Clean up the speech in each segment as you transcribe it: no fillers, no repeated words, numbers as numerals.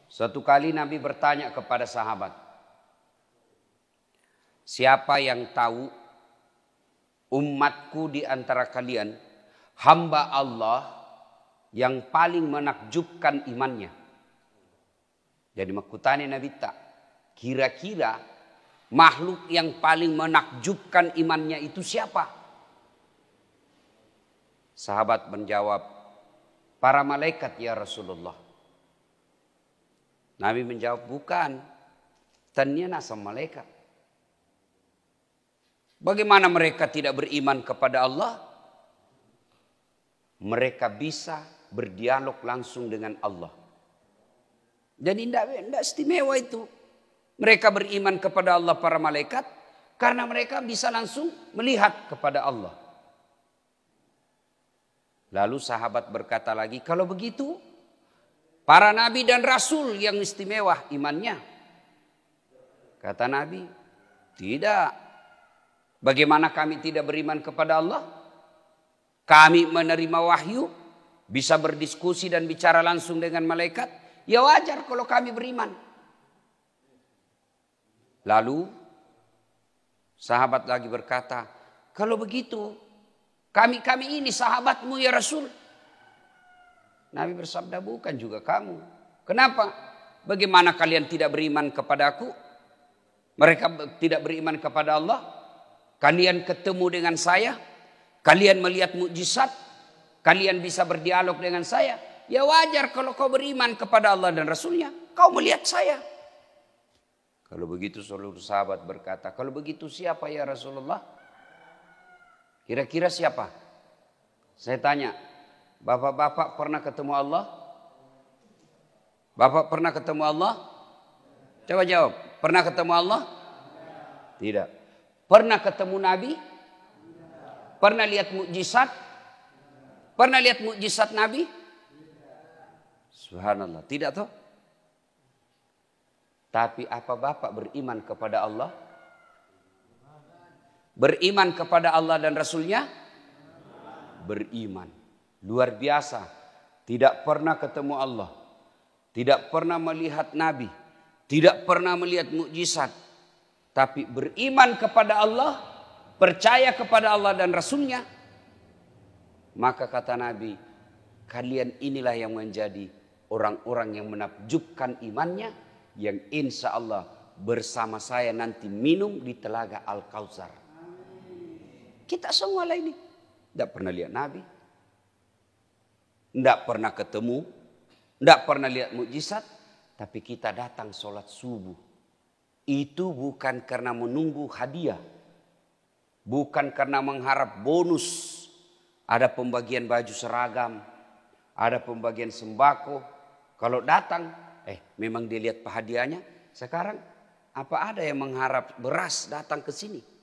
Suatu kali Nabi bertanya kepada sahabat, siapa yang tahu umatku di antara kalian hamba Allah yang paling menakjubkan imannya? Jadi makutani Nabi tak, kira-kira makhluk yang paling menakjubkan imannya itu siapa? Sahabat menjawab, para malaikat ya Rasulullah. Nabi menjawab, bukan. Tanya sama malaikat. Bagaimana mereka tidak beriman kepada Allah? Mereka bisa berdialog langsung dengan Allah. Jadi tidak istimewa itu. Mereka beriman kepada Allah para malaikat karena mereka bisa langsung melihat kepada Allah. Lalu sahabat berkata lagi, kalau begitu para nabi dan rasul yang istimewa imannya. Kata Nabi, tidak. Bagaimana kami tidak beriman kepada Allah? Kami menerima wahyu, bisa berdiskusi dan bicara langsung dengan malaikat. Ya wajar kalau kami beriman. Lalu sahabat lagi berkata, kalau begitu kami ini sahabatmu ya Rasul. Nabi bersabda, bukan juga kamu. Kenapa? Bagaimana kalian tidak beriman kepada aku? Mereka tidak beriman kepada Allah. Kalian ketemu dengan saya. Kalian melihat mukjizat. Kalian bisa berdialog dengan saya. Ya wajar kalau kau beriman kepada Allah dan Rasulnya. Kau melihat saya. Kalau begitu seluruh sahabat berkata, kalau begitu siapa ya Rasulullah? Kira-kira siapa? Saya tanya, bapak-bapak pernah ketemu Allah? Bapak pernah ketemu Allah? Coba jawab, pernah ketemu Allah? Tidak. Pernah ketemu Nabi? Pernah lihat mukjizat? Pernah lihat mukjizat Nabi? Subhanallah, tidak toh? Tapi apa bapak beriman kepada Allah? Beriman kepada Allah dan Rasulnya? Beriman. Luar biasa. Tidak pernah ketemu Allah. Tidak pernah melihat Nabi. Tidak pernah melihat mukjizat. Tapi beriman kepada Allah. Percaya kepada Allah dan Rasulnya. Maka kata Nabi, kalian inilah yang menjadi orang-orang yang menakjubkan imannya. Yang insya Allah bersama saya nanti minum di telaga Al-Kautsar. Kita semua lah ini. Tidak pernah lihat Nabi. Tidak pernah ketemu. Tidak pernah lihat mukjizat. Tapi kita datang sholat subuh. Itu bukan karena menunggu hadiah. Bukan karena mengharap bonus. Ada pembagian baju seragam. Ada pembagian sembako. Kalau datang, memang dia lihat hadiahnya. Sekarang apa ada yang mengharap beras datang ke sini?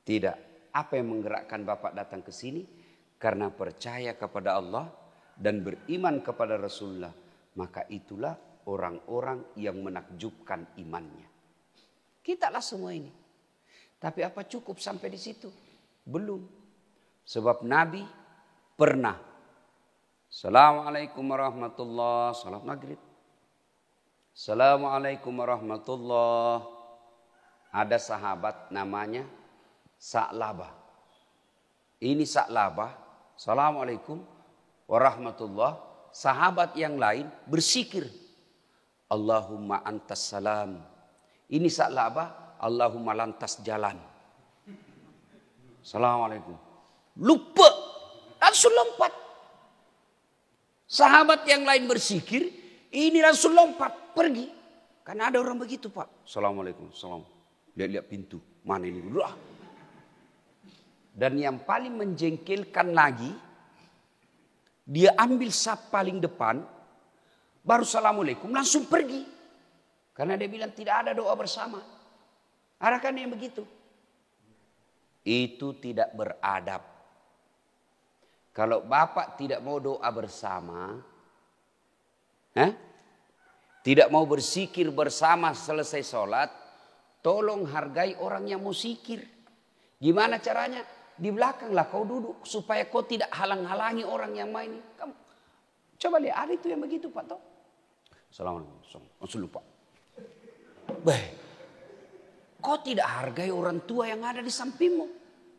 Tidak. Apa yang menggerakkan Bapak datang ke sini? Karena percaya kepada Allah dan beriman kepada Rasulullah. Maka itulah orang-orang yang menakjubkan imannya. Kita lah semua ini. Tapi apa cukup sampai di situ? Belum. Sebab Nabi pernah. Assalamualaikum warahmatullahi wabarakatuh. Salat maghrib. Assalamualaikum warahmatullahi wabarakatuh. Ada sahabat namanya Sa'labah. Ini Sa'labah. Assalamualaikum warahmatullahi wabarakatuh. Sahabat yang lain bersikir. Allahumma antas salam. Ini Sa'labah. Allahumma lantas jalan. Assalamualaikum. Lupa. Langsung lompat. Sahabat yang lain bersikir. Ini langsung lompat. Pergi. Karena ada orang begitu Pak. Assalamualaikum. Salam. Lihat-lihat pintu. Mana ini dulu ah. Dan yang paling menjengkelkan lagi, dia ambil saf paling depan, baru assalamualaikum, langsung pergi. Karena dia bilang tidak ada doa bersama. Ada kan yang begitu? Itu tidak beradab. Kalau Bapak tidak mau doa bersama, tidak mau bersikir bersama selesai sholat, tolong hargai orang yang mau sikir. Gimana caranya? Di belakanglah kau duduk supaya kau tidak halang-halangi orang yang main. Kamu coba lihat, ada itu yang begitu Pak toh. Assalamualaikum. Langsung lupa. Baik. Kau tidak hargai orang tua yang ada di sampingmu.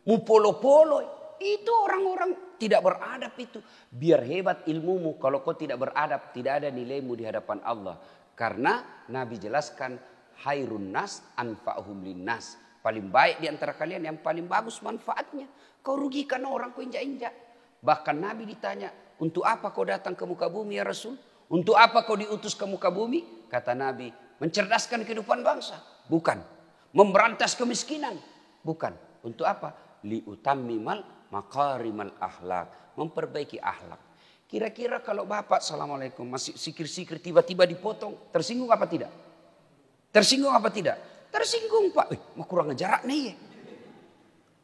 Mu polo-polo. Itu orang-orang tidak beradab itu. Biar hebat ilmumu, kalau kau tidak beradab, tidak ada nilaimu di hadapan Allah. Karena Nabi jelaskan, hairun nas anfa'hum linnas. Paling baik di antara kalian yang paling bagus manfaatnya. Kau rugikan orang, kau injak-injak. Bahkan Nabi ditanya, untuk apa kau datang ke muka bumi ya Rasul? Untuk apa kau diutus ke muka bumi? Kata Nabi, mencerdaskan kehidupan bangsa. Bukan. Memberantas kemiskinan. Bukan. Untuk apa? Liutammimal makarimal akhlak, memperbaiki akhlak. Kira-kira kalau bapak assalamualaikum masih sikir-sikir tiba-tiba dipotong, tersinggung apa tidak? Tersinggung apa tidak? Tersinggung pak. Mau kurang jarak nih.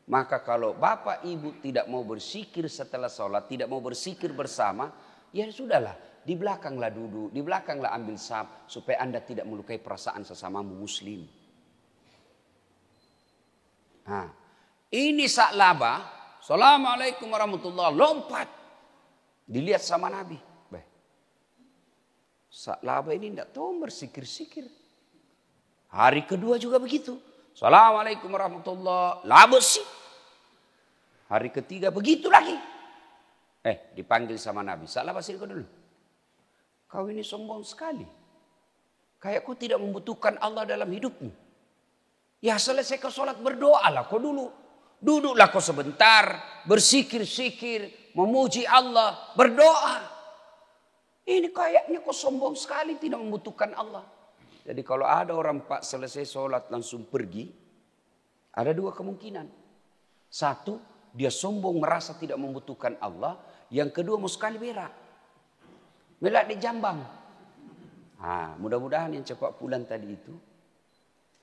Maka kalau bapak ibu tidak mau bersikir setelah sholat, tidak mau bersikir bersama, ya sudahlah, di belakanglah duduk, di belakanglah ambil saf supaya anda tidak melukai perasaan sesamamu muslim. Nah, ini Sa'labah. Assalamualaikum warahmatullahi wabarakatuh. Lompat. Dilihat sama Nabi. Sa'labah ini tidak tahu bersikir-sikir. Hari kedua juga begitu. Assalamualaikum warahmatullahi wabarakatuh. Labus sih. Hari ketiga begitu lagi. Dipanggil sama Nabi. Sa'labah sini kau dulu. Kau ini sombong sekali. Kayak kau tidak membutuhkan Allah dalam hidupmu. Ya selesai kau sholat berdoalah kau dulu. Duduklah kau sebentar, bersikir-sikir, memuji Allah, berdoa. Ini kayaknya kau sombong sekali tidak membutuhkan Allah. Jadi kalau ada orang pak selesai sholat langsung pergi, ada dua kemungkinan. Satu, dia sombong merasa tidak membutuhkan Allah. Yang kedua mau sekali berak. Berak di jambang. Mudah-mudahan yang cepat pulang tadi itu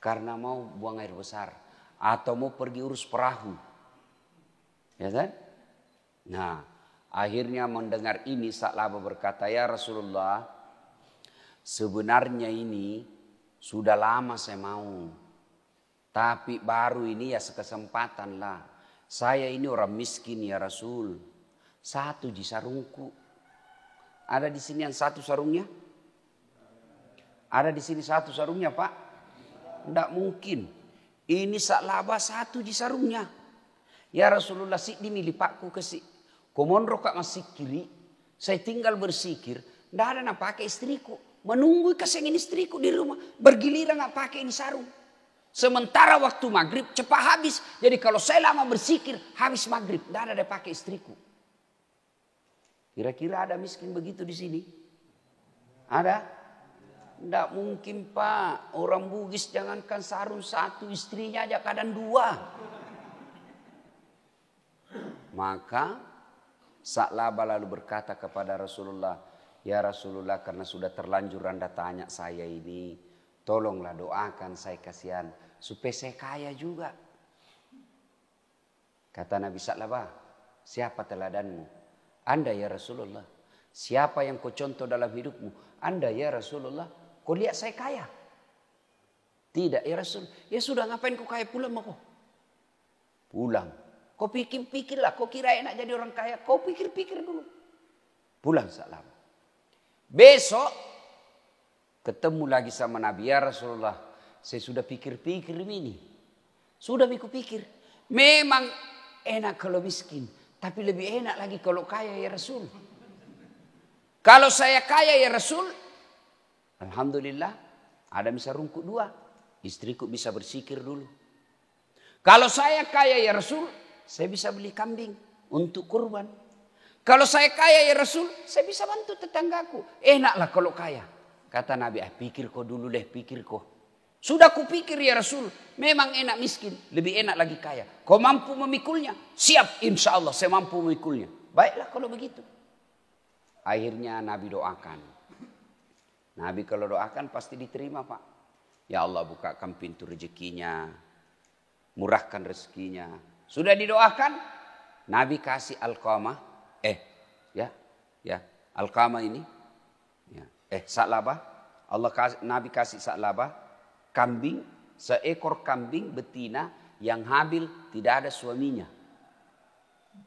karena mau buang air besar. Atau mau pergi urus perahu. Ya kan? Nah, akhirnya mendengar ini Sa'labah berkata, ya Rasulullah, sebenarnya ini sudah lama saya mau. Tapi baru ini ya sekesempatan lah. Saya ini orang miskin ya Rasul. Satu di sarungku. Ada di sini yang satu sarungnya? Ada di sini satu sarungnya Pak? Tidak mungkin. Ini Sa'labah satu di sarungnya. Ya Rasulullah sik dimilih pakku kesik. Komondro kak masih kiri. Saya tinggal bersikir. Tidak ada nak pakai istriku. Menunggu kesengin istriku di rumah. Bergiliran nak pakai ini sarung. Sementara waktu maghrib cepat habis. Jadi kalau saya lama bersikir habis maghrib. Tidak ada pakai istriku. Kira-kira ada miskin begitu di sini? Ada? Tidak mungkin Pak, orang Bugis jangankan sarung satu, istrinya aja kadang dua. Maka Sa'labah lalu berkata kepada Rasulullah, ya Rasulullah karena sudah terlanjur anda tanya saya ini, tolonglah doakan saya kasihan, supaya saya kaya juga. Kata Nabi Sa'labah, siapa teladanmu? Anda ya Rasulullah. Siapa yang kau contoh dalam hidupmu? Anda ya Rasulullah. Kau lihat saya kaya? Tidak ya Rasul. Ya sudah ngapain kau kaya pulang mau kau? Pulang. Kau pikir-pikirlah. Kau kira enak jadi orang kaya. Kau pikir-pikir dulu. Pulang Sa'labah. Besok ketemu lagi sama Nabi. Ya Rasulullah. Saya sudah pikir-pikir ini. Sudah pikir. Memang enak kalau miskin. Tapi lebih enak lagi kalau kaya ya Rasul. Kalau saya kaya ya Rasul. Alhamdulillah, ada bisa rungkut dua. Istriku bisa bersikir dulu. Kalau saya kaya ya Rasul, saya bisa beli kambing untuk kurban. Kalau saya kaya ya Rasul, saya bisa bantu tetanggaku. Enaklah kalau kaya. Kata Nabi, pikir kau dulu deh, pikir kau. Sudah kupikir ya Rasul, memang enak miskin, lebih enak lagi kaya. Kau mampu memikulnya? Siap, insya Allah saya mampu memikulnya. Baiklah kalau begitu. Akhirnya Nabi doakan. Nabi kalau doakan pasti diterima Pak. Ya Allah bukakan pintu rezekinya. Murahkan rezekinya. Sudah didoakan. Nabi kasih Alqamah. Alqamah ini. Sa'labah. Nabi kasih Sa'labah. Kambing. Seekor kambing betina yang hamil tidak ada suaminya.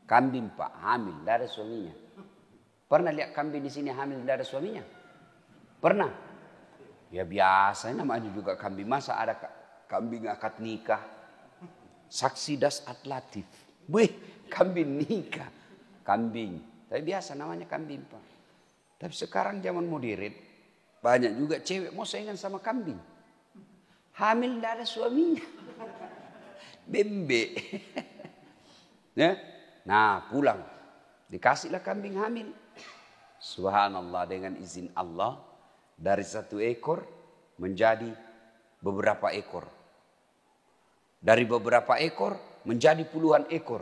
Kambing Pak hamil tidak ada suaminya. Pernah lihat kambing di sini hamil tidak ada suaminya? Pernah? Ya biasa namanya juga kambing. Masa ada kambing akad nikah? Saksi das atlatif. Wih, kambing nikah. Kambing. Tapi biasa namanya kambing, Pak. Tapi sekarang zaman modern, banyak juga cewek mau saingan sama kambing. Hamil tidak ada suaminya. Bembe. Ya? Nah pulang. Dikasihlah kambing hamil. Subhanallah, dengan izin Allah. Dari 1 ekor menjadi beberapa ekor. Dari beberapa ekor menjadi puluhan ekor.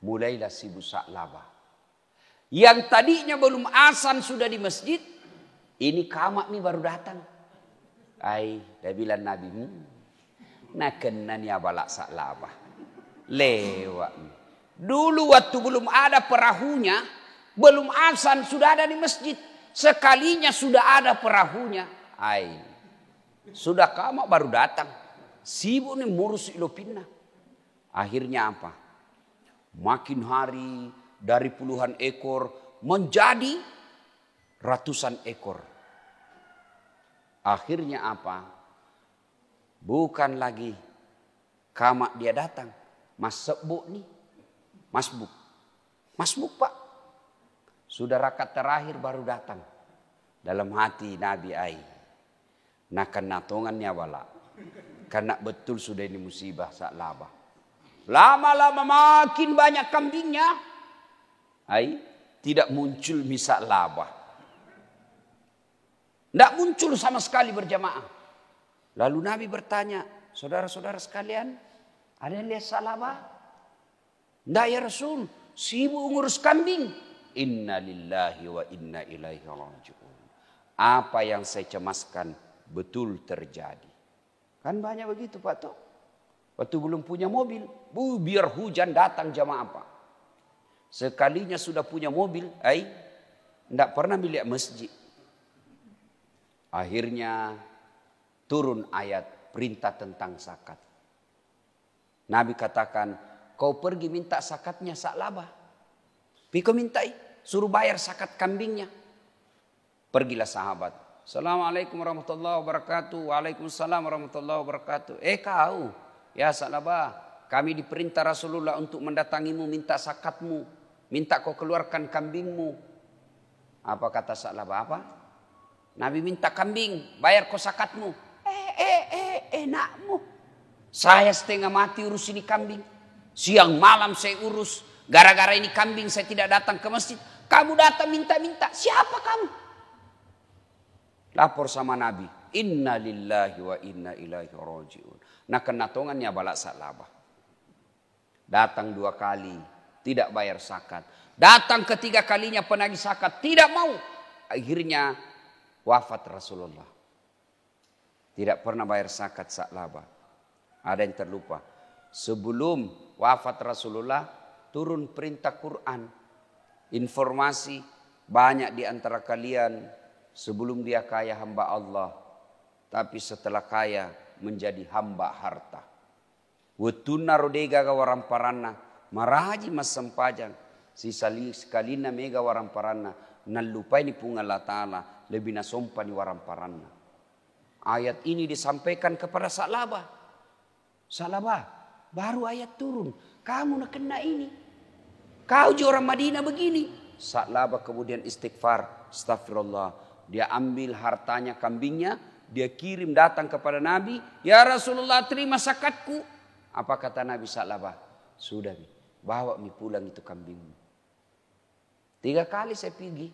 Mulailah si busak laba. Yang tadinya belum azan sudah di masjid. Ini kamak nih baru datang. Dia bilang Nabi. Nak kena ni abalak sak laba. Lewat. Dulu waktu belum ada perahunya. Belum azan sudah ada di masjid. Sekalinya sudah ada perahunya. Sudah kamak baru datang. Sibuk nih ngurus ilopina. Akhirnya apa? Makin hari dari puluhan ekor menjadi ratusan ekor. Akhirnya apa? Bukan lagi kamak dia datang. Masbuk nih. Masbuk Pak. Sudah rakaat terakhir baru datang. Dalam hati Nabi nak natongannya wala. Karena betul sudah ini musibah sak laba. Lama-lama makin banyak kambingnya. Tidak muncul misak laba. Tidak muncul sama sekali berjamaah. Lalu Nabi bertanya, saudara-saudara sekalian, ada yang lihat sak laba? Tidak ya Rasul, sibuk ngurus kambing. Inna lillahi wa inna ilaihi raji'un. Apa yang saya cemaskan betul terjadi. Kan banyak begitu Pak Tok. Waktu belum punya mobil, biar hujan datang jamaah Pak. Sekalinya sudah punya mobil, tidak pernah milik masjid. Akhirnya turun ayat perintah tentang zakat. Nabi katakan, kau pergi minta zakatnya sak laba. Piko mintai. Suruh bayar zakat kambingnya. Pergilah sahabat. Assalamualaikum warahmatullahi wabarakatuh. Waalaikumsalam warahmatullahi wabarakatuh. Kau. Ya sak laba. Kami diperintah Rasulullah untuk mendatangimu minta zakatmu. Minta kau keluarkan kambingmu. Apa kata sak laba? Apa? Nabi minta kambing. Bayar kau zakatmu. Enakmu. Saya setengah mati urus ini kambing. Siang malam saya urus. Gara-gara ini kambing saya tidak datang ke masjid. Kamu datang minta-minta. Siapa kamu? Lapor sama Nabi. Inna lillahi wa inna ilaihi raji'un. Nah kenatongannya balak sak laba. Datang 2 kali. Tidak bayar zakat. Datang ketiga kalinya penagih zakat. Tidak mau. Akhirnya wafat Rasulullah. Tidak pernah bayar zakat sak laba. Ada yang terlupa. Sebelum wafat Rasulullah. Turun perintah Quran. Informasi banyak di antara kalian sebelum dia kaya hamba Allah. Tapi setelah kaya menjadi hamba harta. Wetuna rodega ga waramparana. Maraji mas sempajang. Si sekalina mega waramparana. Nalupai ni punga Allah Ta'ala. Lebih nasompa ni waramparana. Ayat ini disampaikan kepada Sa'labah. Sa'labah, baru ayat turun. Kamu nak kena ini. Kau je orang Madinah begini. Sa'labah kemudian istighfar. Astagfirullah. Dia ambil hartanya kambingnya. Dia kirim datang kepada Nabi. Ya Rasulullah terima zakatku. Apa kata Nabi Sa'labah? Sudah bawa pulang itu kambingmu. 3 kali saya pergi.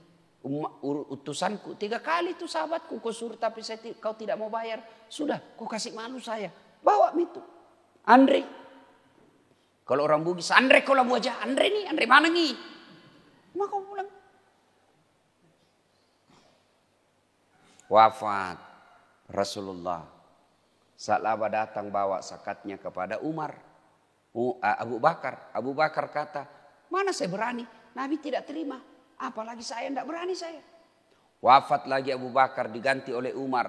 Utusanku 3 kali itu sahabatku. Kau suruh tapi kau tidak mau bayar. Sudah kau kasih malu saya. Bawa itu. Andre. Kalau orang Bugis, Andre kau lah aja. Andre nih, Andre mana nih? Mau kau pulang. Wafat Rasulullah. Sa'labah datang bawa zakatnya kepada Umar. Abu Bakar. Abu Bakar kata, mana saya berani? Nabi tidak terima. Apalagi saya tidak berani saya. Wafat lagi Abu Bakar diganti oleh Umar.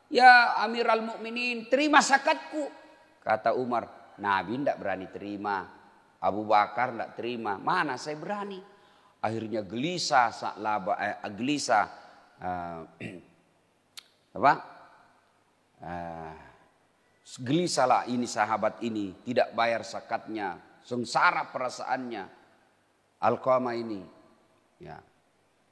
Ya Amiral Mukminin, terima zakatku. Kata Umar. Nabi tidak berani terima. Abu Bakar tidak terima. Mana saya berani. Akhirnya gelisah Sa'labah. Gelisahlah ini sahabat ini, tidak bayar zakatnya, sengsara perasaannya. Alqamah ini, ya,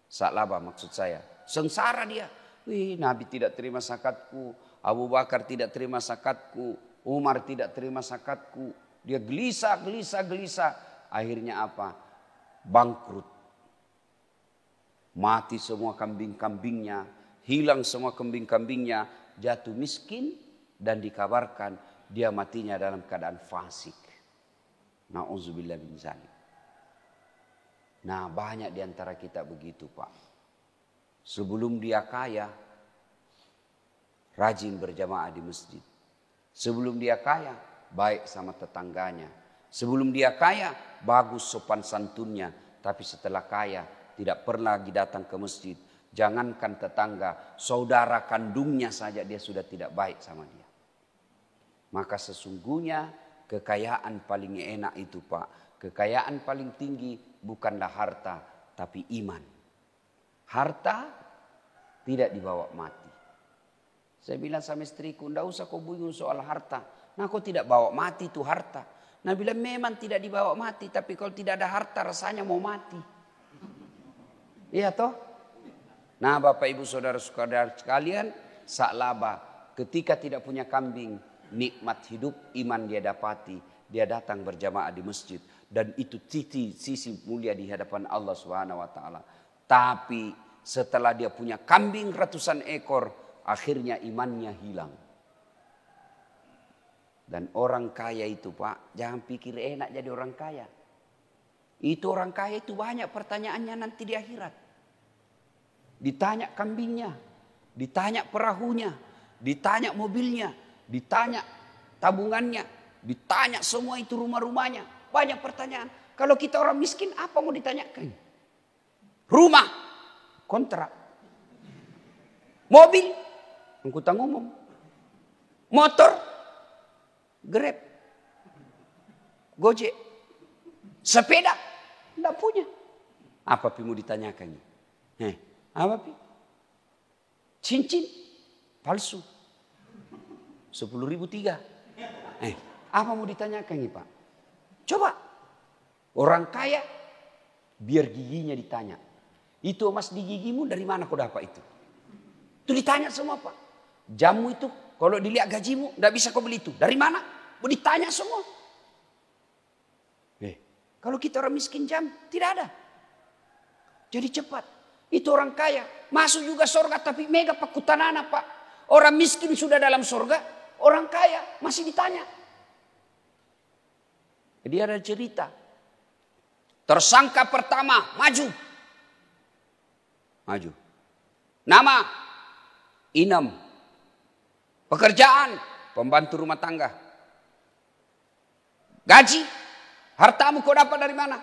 Sa'labah maksud saya, sengsara dia. Wih, Nabi tidak terima zakatku, Abu Bakar tidak terima zakatku, Umar tidak terima zakatku. Dia gelisah. Akhirnya apa? Bangkrut. Mati semua kambing-kambingnya, hilang semua kambing-kambingnya, jatuh miskin. Dan dikabarkan dia matinya dalam keadaan fasik. Na'udzubillah min zalik. Nah, banyak di antara kita begitu, Pak. Sebelum dia kaya, rajin berjamaah di masjid. Sebelum dia kaya, baik sama tetangganya. Sebelum dia kaya, bagus sopan santunnya. Tapi setelah kaya, tidak pernah lagi datang ke masjid. Jangankan tetangga, saudara kandungnya saja dia sudah tidak baik sama dia. Maka sesungguhnya kekayaan paling enak itu, Pak. Kekayaan paling tinggi bukanlah harta, tapi iman. Harta tidak dibawa mati. Saya bilang sama istriku, enggak usah kau bingung soal harta. Nah, kau tidak bawa mati itu harta. Nah, bilang memang tidak dibawa mati, tapi kalau tidak ada harta rasanya mau mati. Iya toh? Nah, Bapak Ibu Saudara-saudara sekalian, Sa'labah ketika tidak punya kambing, nikmat hidup iman dia dapati. Dia datang berjamaah di masjid. Dan itu sisi mulia di hadapan Allah Subhanahu wa ta'ala. Tapi setelah dia punya kambing ratusan ekor, akhirnya imannya hilang. Dan orang kaya itu, Pak, jangan pikir enak jadi orang kaya. Itu orang kaya itu banyak pertanyaannya nanti di akhirat. Ditanya kambingnya, ditanya perahunya, ditanya mobilnya, ditanya tabungannya, ditanya semua itu rumah-rumahnya. Banyak pertanyaan. Kalau kita orang miskin apa mau ditanyakan? Rumah, kontrak. Mobil, angkutan umum. Motor, Grab, Gojek. Sepeda, tidak punya. Apa pi mau ditanyakan? Apa pi? Cincin, palsu. 10.003. Apa mau ditanyakan nih, Pak? Coba. Orang kaya biar giginya ditanya. Itu emas di gigimu dari mana kau dapat itu? Itu ditanya semua, Pak. Jamu itu kalau dilihat gajimu tidak bisa kau beli itu. Dari mana? Mau ditanya semua. Kalau kita orang miskin jam tidak ada. Jadi cepat. Itu orang kaya masuk juga surga tapi mega pakutanana, Pak. Orang miskin sudah dalam surga, orang kaya masih ditanya. Jadi ada cerita. Tersangka pertama maju. Nama Inam. Pekerjaan pembantu rumah tangga. Gaji, hartamu kau dapat dari mana?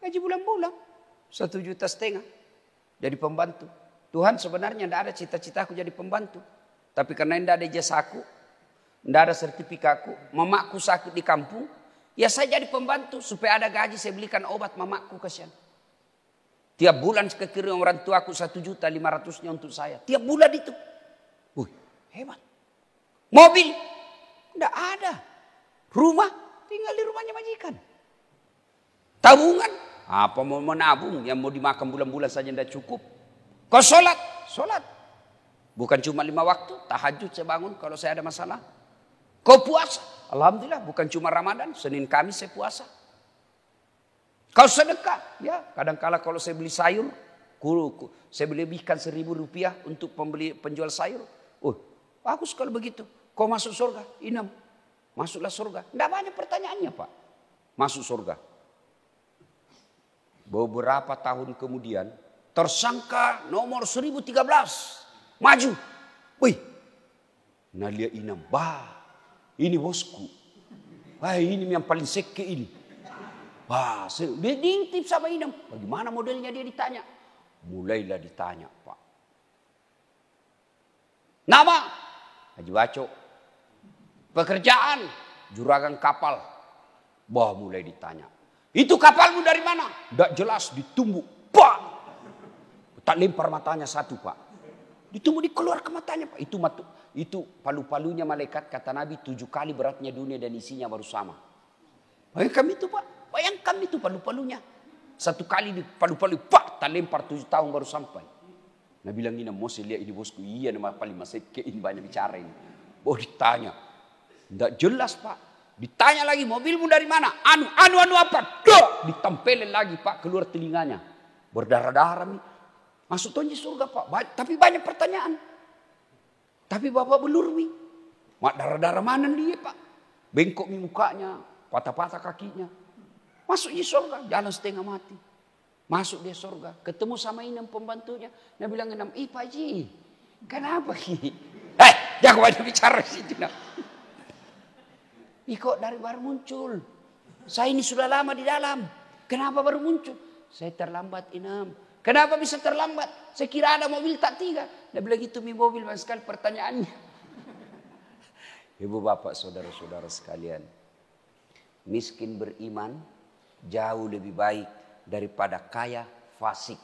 Gaji bulan-bulan 1,5 juta. Jadi pembantu. Tuhan sebenarnya tidak ada cita-citaku jadi pembantu. Tapi karena tidak ada jasaku, tidak ada sertifikatku, mamaku sakit di kampung, ya saya jadi pembantu supaya ada gaji saya belikan obat mamaku kasihan. Tiap bulan kekirim orang tuaku 1.500.000 untuk saya. Tiap bulan itu. Wih, hebat. Mobil, tidak ada. Rumah, tinggal di rumahnya majikan. Tabungan, apa mau menabung yang mau dimakan bulan-bulan saja tidak cukup. Kau sholat. Bukan cuma 5 waktu, tahajud saya bangun kalau saya ada masalah. Kau puasa, alhamdulillah bukan cuma Ramadan, Senin Kamis saya puasa. Kau sedekah, ya kadang-kala kalau saya beli sayur, saya beli lebihkan 1.000 rupiah untuk penjual sayur. Oh, bagus kalau begitu. Kau masuk surga, Inam, masuklah surga. Tidak banyak pertanyaannya, Pak. Masuk surga. Beberapa tahun kemudian, tersangka nomor 1013 maju. Wih, Nalia Inam, ini bosku. Ini yang paling seke ini. Dia diintip sama Inam. Bagaimana modelnya dia ditanya? Mulailah ditanya, Pak. Nama Haji Baco. Pekerjaan juragan kapal. Mulai ditanya. Itu kapalmu dari mana? Tidak jelas, ditumbuk. Tak lempar matanya satu, Pak. Ditumbuh dikeluar ke matanya Pak. Itu palu-palunya malaikat kata Nabi 7 kali beratnya dunia dan isinya baru sama. Bayangkan itu Pak. Bayangkan itu palu-palunya. 1 kali di palu-palu Pak. Tak lempar 7 tahun baru sampai. Nah bilang ini mau saya lihat ini bosku. Iya nama paling masih kein banyak bicara ini. Oh ditanya. Tidak jelas Pak. Ditanya lagi mobilmu dari mana? Anu apa? Duh! Ditempelin lagi Pak keluar telinganya. Berdarah-darah nih. Masuk tonji surga Pak. Tapi banyak pertanyaan. Tapi Bapak belur nih. Mak darah-darah mana dia Pak? Bengkok nih mukanya. Patah-patah kakinya. Masuk di surga. Jalan setengah mati. Masuk dia surga. Ketemu sama Inam pembantunya. Dia bilang Inam, Pak Ji. Kenapa Ki? Jangan banyak bicara di situ. Kok dari baru muncul. Saya ini sudah lama di dalam. Kenapa baru muncul? Saya terlambat Inam. Kenapa bisa terlambat? Saya kira ada mobil tak 3. Dia bilang itu mobil banyak sekali pertanyaannya. Ibu bapak saudara-saudara sekalian. Miskin beriman jauh lebih baik daripada kaya fasik.